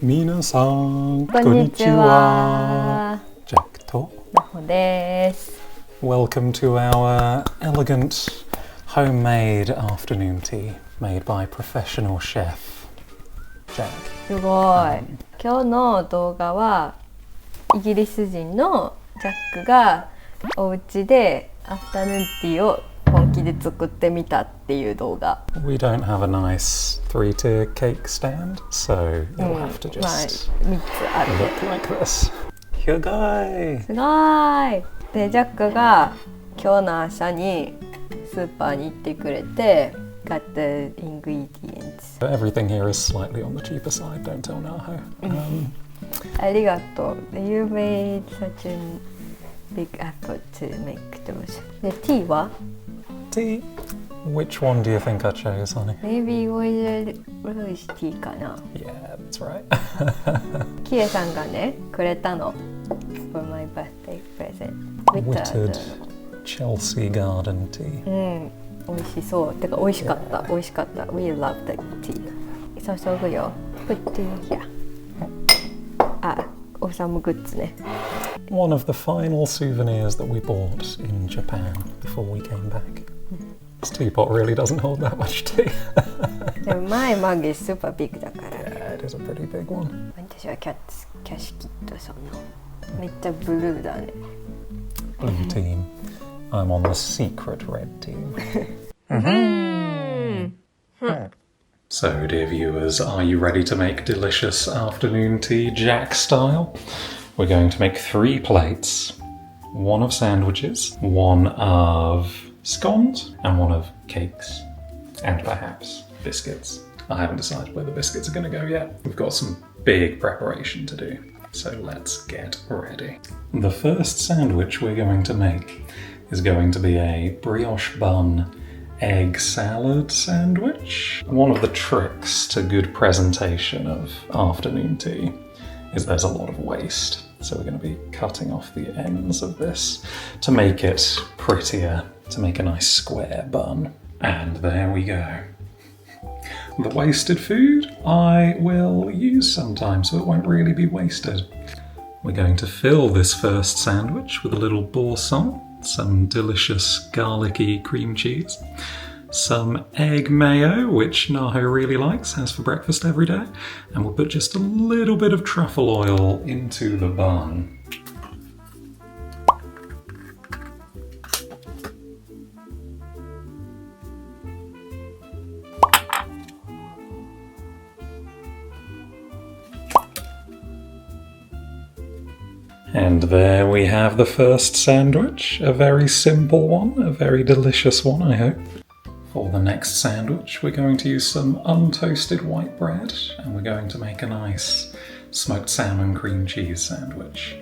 みなさんこんにちは。ジャックとなほです。Welcome to our elegant homemade afternoon tea made by professional chef Jack. すごい。今日の動画はイギリス人のジャックがお家でアフタヌーンティーを本気で作ってみたっていう動画。We don't have a nice 3-tier cake stand, so you'll have to just 3つある。look like this. すごい。すごい。で、ジャックが今日の朝にスーパーに行ってくれて、got the ingredients. Everything here is slightly on the cheaper side, don't tell Naho. ありがとう。You made such a big effort to make those. で、ティーはTea? Which one do you think I chose, honey? Maybe royal rose tea かな。Yeah, that's right. キエさんがね、くれたの。For my birthday present. Whittered Chelsea garden tea. 美味しそう。てか美味しかった。美味しかった。We love the tea. 注ぐよ。Put it here. あ、オーサムグッズね。One of the final souvenirs that we bought in Japan before we came back. This teapot really doesn't hold that much tea. でもmy mug is super big だから。Yeah, it is a pretty big one. 私はキャシキットそのめっちゃブルーだね。Blue team. I'm on the secret red team. So, dear viewers, are you ready to make delicious afternoon tea Jack style? We're going to make 3 plates. 1 of sandwiches, 1 of scones, and 1 of cakes. And perhaps biscuits. I haven't decided where the biscuits are going to go yet. We've got some big preparation to do. So let's get ready. The first sandwich we're going to make is going to be a brioche bun egg salad sandwich. One of the tricks to good presentation of afternoon tea is there's a lot of waste. So we're going to be cutting off the ends of this to make it prettier, to make a nice square bun. And there we go. The wasted food I will use sometime, so it won't really be wasted. We're going to fill this first sandwich with a little boursin, some delicious garlicky cream cheese, some egg mayo, which Naho really likes, has for breakfast every day, and we'll put just a little bit of truffle oil into the bun. And there we have the first sandwich, a very simple one, a very delicious one, I hope. For the next sandwich, we're going to use some untoasted white bread, and we're going to make a nice smoked salmon cream cheese sandwich.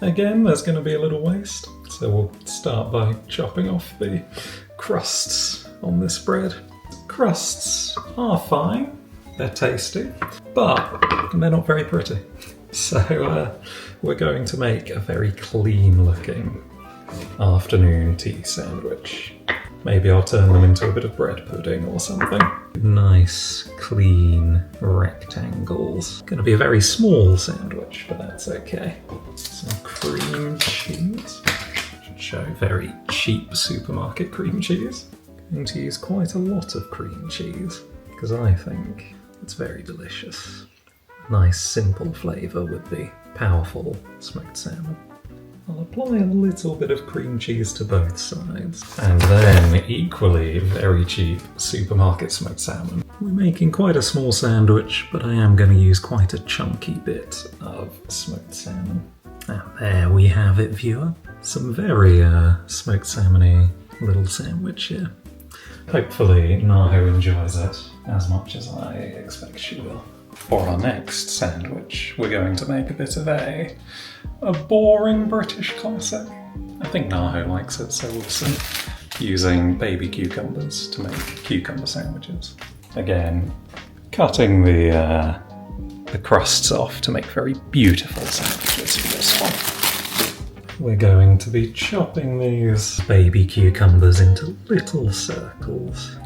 Again, there's going to be a little waste, so we'll start by chopping off the crusts on this bread. Crusts are fine, they're tasty, but they're not very pretty. So we're going to make a very clean looking afternoon tea sandwich. Maybe I'll turn them into a bit of bread pudding or something. Nice, clean rectangles. Going to be a very small sandwich, but that's okay. Some cream cheese. Should show very cheap supermarket cream cheese. Going to use quite a lot of cream cheese because I think it's very delicious. Nice simple flavour with the powerful smoked salmon. I'll apply a little bit of cream cheese to both sides. And then equally very cheap supermarket smoked salmon. We're making quite a small sandwich, but I am going to use quite a chunky bit of smoked salmon. And there we have it, viewer. Some very smoked salmon-y little sandwich here. Hopefully Naho enjoys it as much as I expect she will. For our next sandwich, we're going to make a bit of a boring British classic. I think Naho likes it, so we'll see. Using baby cucumbers to make cucumber sandwiches. Again, cutting the crusts off to make very beautiful sandwiches for this one. We're going to be chopping these baby cucumbers into little circles.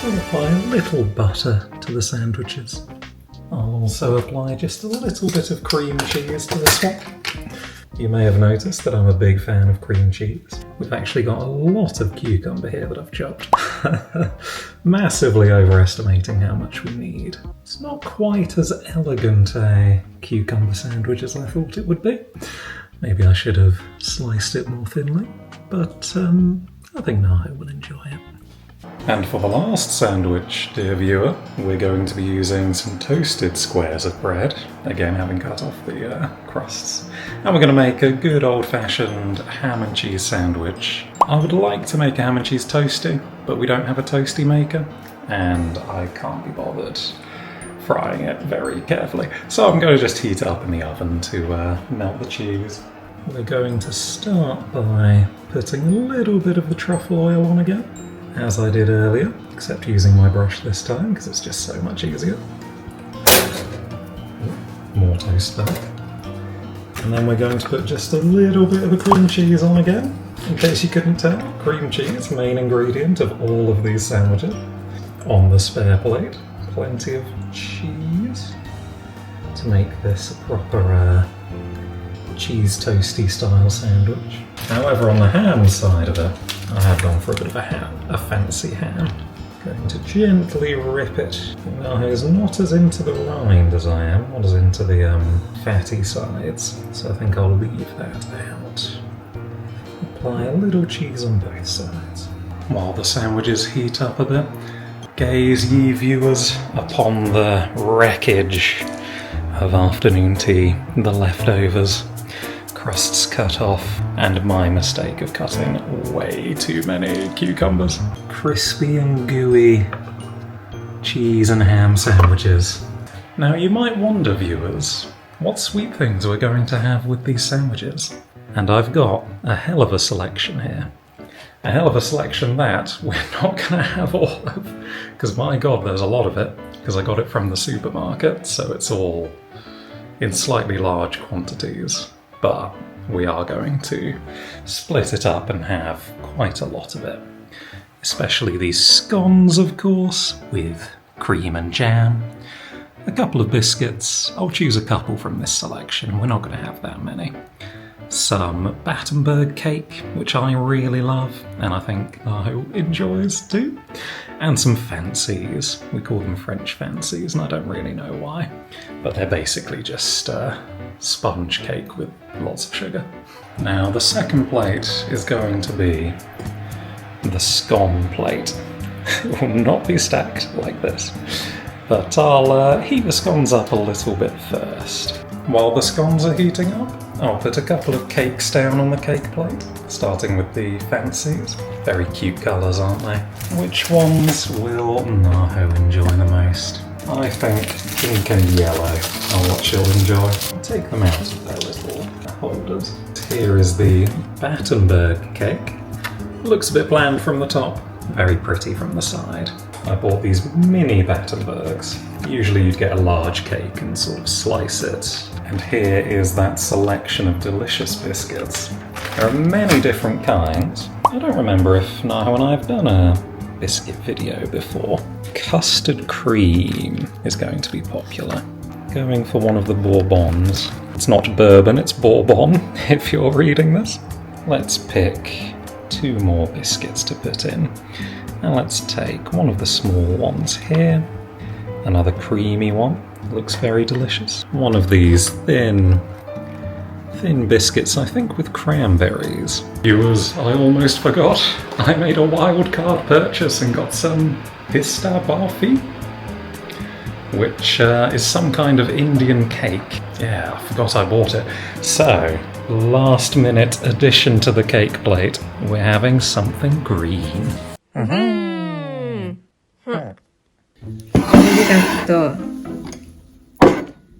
I'll apply a little butter to the sandwiches. I'll also apply just a little bit of cream cheese to this one. You may have noticed that I'm a big fan of cream cheese. We've actually got a lot of cucumber here that I've chopped. Massively overestimating how much we need. It's not quite as elegant a cucumber sandwich as I thought it would be. Maybe I should have sliced it more thinly, but I think Naho will enjoy it. And for the last sandwich, dear viewer, we're going to be using some toasted squares of bread, again having cut off the crusts, and we're going to make a good old-fashioned ham and cheese sandwich. I would like to make a ham and cheese toasty, but we don't have a toasty maker, and I can't be bothered frying it very carefully, so I'm going to just heat it up in the oven to melt the cheese. We're going to start by putting a little bit of the truffle oil on again, as I did earlier, except using my brush this time because it's just so much easier. More toast there. And then we're going to put just a little bit of the cream cheese on again, in case you couldn't tell. Cream cheese, main ingredient of all of these sandwiches. On the spare plate, plenty of cheese to make this a proper cheese toasty style sandwich. However, on the ham side of it, I have gone for a bit of a fancy ham. Going to gently rip it. Naho's not as into the rind as I am, not as into the fatty sides, so I think I'll leave that out. Apply a little cheese on both sides. While the sandwiches heat up a bit, gaze ye viewers upon the wreckage of afternoon tea, the leftovers. Crusts cut off, and my mistake of cutting way too many cucumbers. Crispy and gooey cheese and ham sandwiches. Now you might wonder, viewers, what sweet things we're going to have with these sandwiches. And I've got a hell of a selection here. A hell of a selection that we're not going to have all of, because my god, there's a lot of it, because I got it from the supermarket, so it's all in slightly large quantities. But we are going to split it up and have quite a lot of it. Especially these scones, of course, with cream and jam. A couple of biscuits. I'll choose a couple from this selection. We're not going to have that many. Some Battenberg cake, which I really love, and I think Naho enjoys too. And some fancies. We call them French fancies, and I don't really know why. But they're basically just sponge cake with lots of sugar. Now the second plate is going to be the scone plate. It will not be stacked like this, but I'll heat the scones up a little bit first. While the scones are heating up, I'll put a couple of cakes down on the cake plate, starting with the fancies. Very cute colours, aren't they? Which ones will Naho enjoy the most? I think pink and yellow are what she'll enjoy. I'll take them out of their little holders. Here is the Battenberg cake. Looks a bit bland from the top, very pretty from the side. I bought these mini Battenbergs. Usually you'd get a large cake and sort of slice it. And here is that selection of delicious biscuits. There are many different kinds. I don't remember if Naho and I have done a biscuit video before. Custard cream is going to be popular. Going for one of the Bourbons. It's not bourbon, it's Bourbon, if you're reading this. Let's pick 2 more biscuits to put in. And let's take one of the small ones here. Another creamy one. Looks very delicious. One of these thin biscuits, I think with cranberries. Viewers, I almost forgot. I made a wildcard purchase and got some pista barfi, which is some kind of Indian cake. Yeah, I forgot I bought it. So, last minute addition to the cake plate, we're having something green. ありがとう。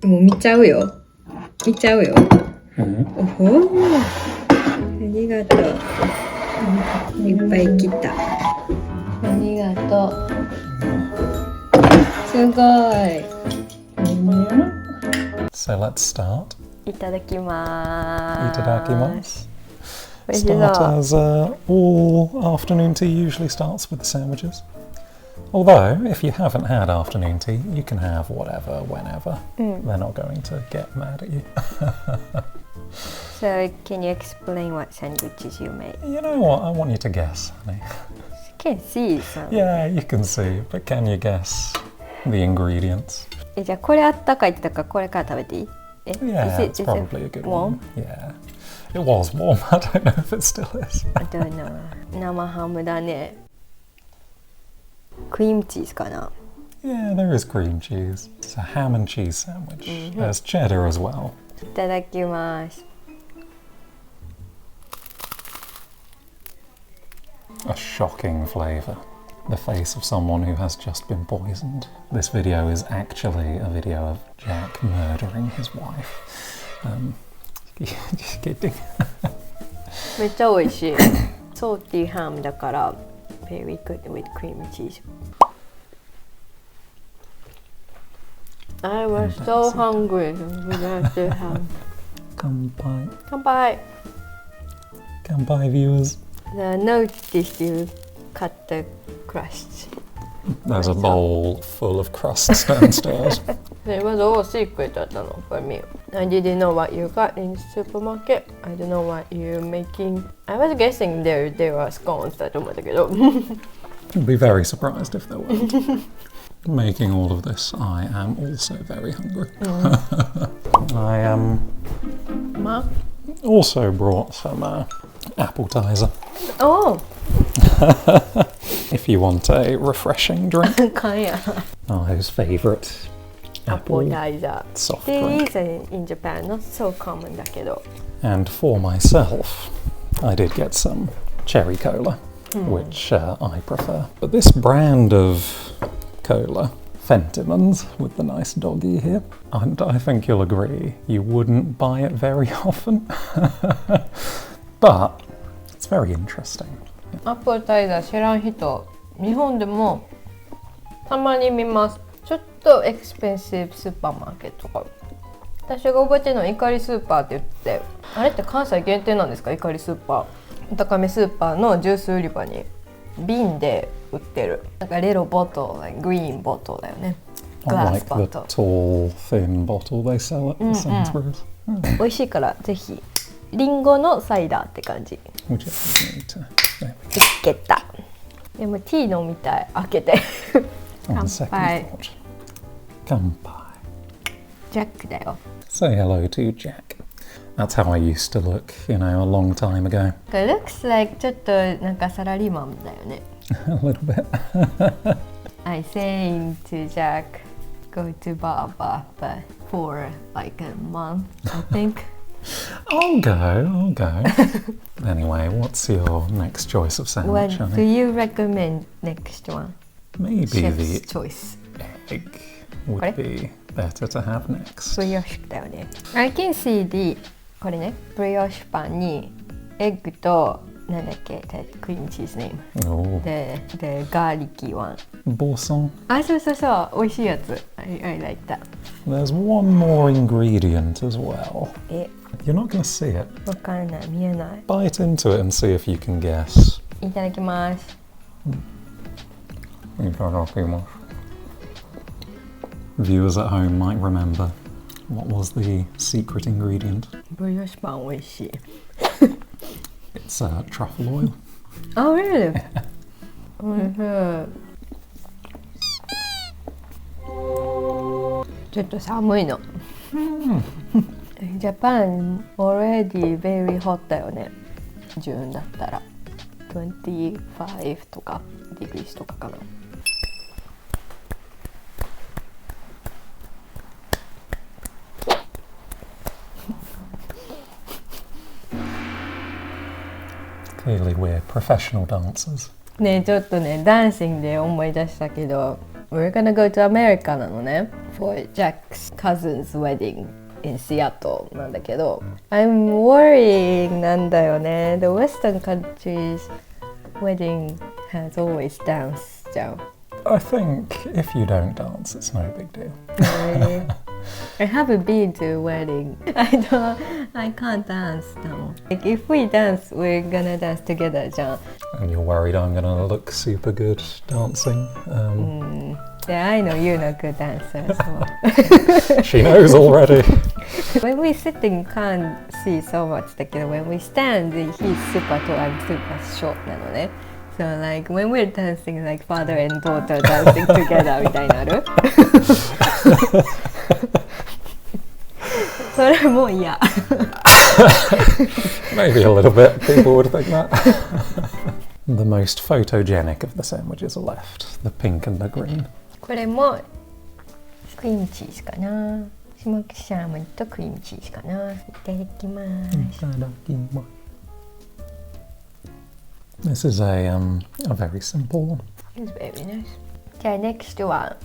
もう見ちゃうよ。見ちゃうよ。おほー。ありがとう。いっぱい切った。ありがとう。すごい。So let's start. いただきまーす。いただきます。美味しそう。 Start as all afternoon tea usually starts with the sandwiches. Although, if you haven't had afternoon tea, you can have whatever, whenever. They're not going to get mad at you. So, can you explain what sandwiches you made? You know what? I want you to guess, honey. You can see some. Yeah, you can see, but can you guess the ingredients? じゃあこれあったかいって言ったからこれから食べていい？Yeah, it's probably a good one. Yeah, it was warm. I don't know if it still is. I don't know. 生ハムだね。クリームチーズかな。Yeah, there is cream cheese. It's a ham and cheese sandwich. There's cheddar as well. いただきます。A shocking flavour. The face of someone who has just been poisoned. This video is actually a video of Jack murdering his wife. Just kidding. めっちゃ美味しい。ソーティーハムだから very good with cream cheese. I was so hungry without the ham. 乾杯。乾杯。乾杯 viewers. I noticed you cut the crust. There's a bowl full of crusts downstairs. It was all secret for me. I didn't know what you got in the supermarket. I don't know what you're making. I was guessing there were scones だと思ったけど。I'd be very surprised if there weren't. Making all of this, I am also very hungry. I also brought some appetizer. Oh! If you want a refreshing drink. 缶や。O's favourite apple Appetizer. soft These drink. in Japan not so common だけど。And for myself, I did get some cherry cola, which I prefer. But this brand of cola, Fentimans, with the nice doggy here, and I think you'll agree, you wouldn't buy it very often. But it's very interesting. アップルタイザー知らん人、日本でもたまに見ます。ちょっとエクスペンシブスーパーマーケットとか。私が覚えてるのはイカリスーパーって言って、あれって関西限定なんですか？イカリスーパー。お高めスーパーのジュース売り場に瓶で売ってる。なんかレロボトル、グリーンボトルだよね。グラス I ボ like ト the tall, thin bottle they sell at Sainsbury's. ル。美味しいからぜひ。リンゴのサイダーって感じ。We just need to. There we go. いけた。でもティー飲みたい。開けて。 On second Kanpai. thought. Kanpai. ジャックだよ。 Say hello to Jack. That's how I used to look, you know, a long time ago. It looks like ちょっとなんかサラリーマンだよね。A little bit. I saying to Jack, go to barber, but for like a month, I think. I'll go. Anyway, what's your next choice of sandwich, What do honey? you recommend next one? Maybe Chef's the choice. egg would be better to have next. ブリオッシュだよね。I can see the これね、ブリオッシュパンにエッグとなんだっけ、クリームチーズネーム。 Oh, The garlicky one. boursin. あ、そうそうそう、美味しいやつ。I like that. There's one more ingredient as well. え、 You're not going to see it. わかんない、見えない。 Bite into it and see if you can guess. いただきます。Viewers at home might remember what was the secret ingredient. ブリオッシュパン美味しい。 It's truffle oil. Oh, really? おいしい。ちょっと寒いの。ジャパン already very hot だよね。ジューンだったら25とかディグリスとかかな。Clearly we're professional dancers. ね、ちょっとね、ダンシングで思い出したけど、We're gonna go to America なのね。For Jack's cousin's wedding in Seattle なんだけど、I'm worrying なんだよね。The Western countries wedding has always dance じゃん。I think if you don't dance, it's no big deal. I haven't been to a wedding. I can't dance now. Like if we dance, we're gonna dance together, じゃん。 And you're worried I'm gonna look super good dancing. Yeah, I know you're not a good dancer as well. She knows already. When we sitting, can't see so much だけど、when we stand, he's super tall and super short なのね。So like when we're dancing, like father and daughter dancing together みたいになる。それも嫌。 Maybe a little bit. People would think that. The most photogenic of the sandwiches are left. The pink and the green. これもクリームチーズかな。スモークサーモンとクリームチーズかな。いただきます。This is a very simple one. It's very nice. じゃあ next は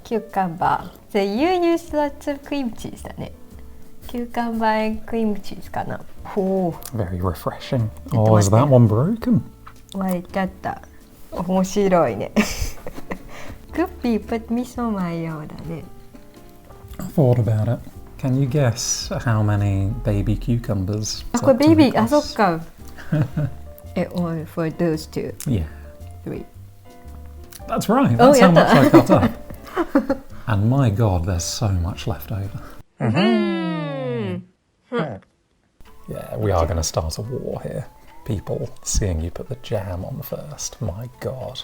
キューカンバー。So you use lots of cream cheese だね。キューカンバークリームチーズかな。ほう。Very refreshing. Oh, is that one broken? 割れちゃった。面白いね。クッピープッ味噌マヨだね。I thought about it. Can you guess how many baby cucumbers? あ、これベイビー、あ、そっか。Only for those two. Yeah. 3. That's right. That's how much I cut up. And my God, there's so much left over. Yeah, we are going to start a war here. People seeing you put the jam on first. My God.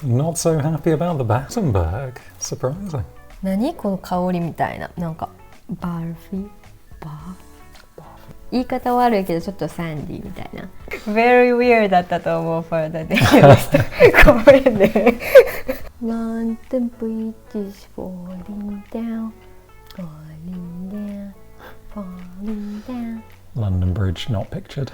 Not so happy about the Battenberg. Surprising. 何この香りみたいな。なんかバーフィー言い方悪いけどちょっとサンディーみたいな。Very weird だったと思う for the day. ごめんね。London Bridge is falling down, falling down, falling down. London Bridge not pictured.